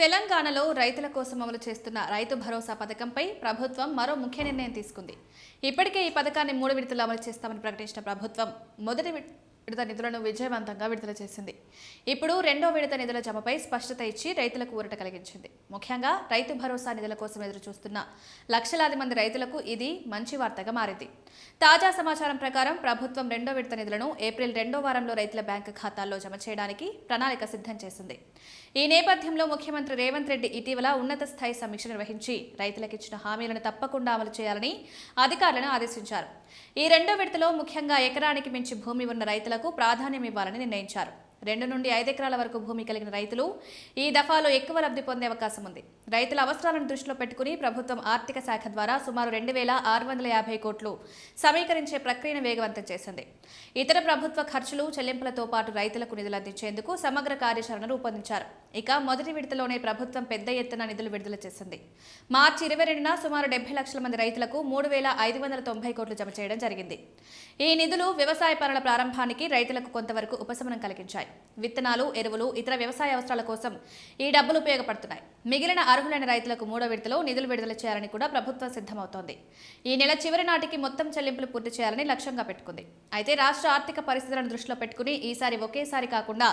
తెలంగాణలో రైతుల కోసం అమలు చేస్తున్న రైతు భరోసా పథకంపై ప్రభుత్వం మరో ముఖ్య నిర్ణయం తీసుకుంది. ఇప్పటికే ఈ పథకాన్ని 3 విడతల్లో అమలు చేస్తామని ప్రకటించిన ప్రభుత్వం మొదటి విడత నిధులను విజయవంతంగా విడుదల చేసింది. ఇప్పుడు రెండో విడత నిధుల జమపై స్పష్టత ఇచ్చి రైతులకు ఊరట కలిగించింది. ముఖ్యంగా రైతు భరోసా నిధుల కోసం ఎదురు చూస్తున్న లక్షలాది మంది రైతులకు ఇది మంచి వార్తగా మారింది. తాజా సమాచారం ప్రకారం ప్రభుత్వం రెండో విడత నిధులను ఏప్రిల్ 2వ వారంలో రైతుల బ్యాంకు ఖాతాల్లో జమ చేయడానికి ప్రణాళిక సిద్ధం చేసింది. ఈ నేపథ్యంలో ముఖ్యమంత్రి రేవంత్ రెడ్డి ఇటీవల ఉన్నత స్థాయి సమీక్ష నిర్వహించి రైతులకు ఇచ్చిన హామీలను తప్పకుండా అమలు చేయాలని అధికారులను ఆదేశించారు. ఈ రెండో విడతలో ముఖ్యంగా ఎకరానికి మించి భూమి ఉన్న రైతులకు ప్రాధాన్యం ఇవ్వాలని నిర్ణయించారు. 2 నుండి 5 ఎకరాల వరకు భూమి కలిగిన రైతులు ఈ దఫాలో ఎక్కువ లబ్ధి పొందే అవకాశం ఉంది. రైతుల అవసరాలను దృష్టిలో పెట్టుకుని ప్రభుత్వం ఆర్థిక శాఖ ద్వారా సుమారు 2,650 కోట్లు సమీకరించే ప్రక్రియను వేగవంతం చేసింది. ఇతర ప్రభుత్వ ఖర్చులు చెల్లింపులతో పాటు రైతులకు నిధులు అందించేందుకు సమగ్ర కార్యాచరణ రూపొందించారు. ఇక మొదటి విడతలోనే ప్రభుత్వం పెద్ద ఎత్తున నిధులు విడుదల చేసింది. మార్చి 22న సుమారు 70 లక్షల మంది రైతులకు 3,590 కోట్లు జమ చేయడం జరిగింది. ఈ నిధులు వ్యవసాయ పనుల ప్రారంభానికి రైతులకు కొంతవరకు ఉపశమనం కలిగించాయి. విత్తనాలు, ఎరువులు, ఇతర వ్యవసాయ అవసరాల కోసం ఈ డబ్బులు ఉపయోగపడుతున్నాయి. మిగిలిన అర్హులైన రైతులకు 3వ విడతలో నిధులు విడుదల చేయాలని కూడా ప్రభుత్వం సిద్ధమవుతోంది. ఈ నెల చివరి నాటికి మొత్తం చెల్లింపులు పూర్తి చేయాలని లక్ష్యంగా పెట్టుకుంది. అయితే రాష్ట్ర ఆర్థిక పరిస్థితులను దృష్టిలో పెట్టుకుని ఈసారి ఒకేసారి కాకుండా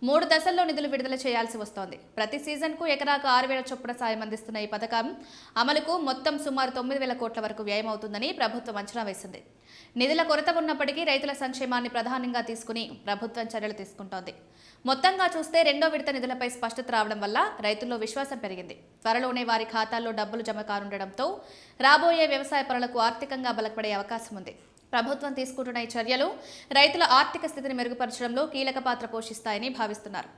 3 దశల్లో నిధులు విడుదల చేయాల్సి వస్తోంది. ప్రతి సీజన్కు ఎకరాకు 6,000 చొప్పున సాయం అందిస్తున్న ఈ పథకం అమలుకు మొత్తం సుమారు 9,000 కోట్ల వరకు వ్యయం అవుతుందని ప్రభుత్వం అంచనా వేసింది. నిధుల కొరత ఉన్నప్పటికీ రైతుల సంక్షేమాన్ని ప్రధానంగా తీసుకుని ప్రభుత్వం చర్యలు తీసుకుంటోంది. మొత్తంగా చూస్తే రెండో విడత నిధులపై స్పష్టత రావడం వల్ల రైతుల్లో విశ్వాసం పెరిగింది. త్వరలోనే వారి ఖాతాల్లో డబ్బులు జమ కానుండడంతో రాబోయే వ్యవసాయ పనులకు ఆర్థికంగా బలపడే అవకాశం ఉంది. ప్రభుత్వం తీసుకుంటున్న ఈ చర్యలు రైతుల ఆర్థిక స్థితిని మెరుగుపరచడంలో కీలక పాత్ర పోషిస్తాయని భావిస్తున్నారు.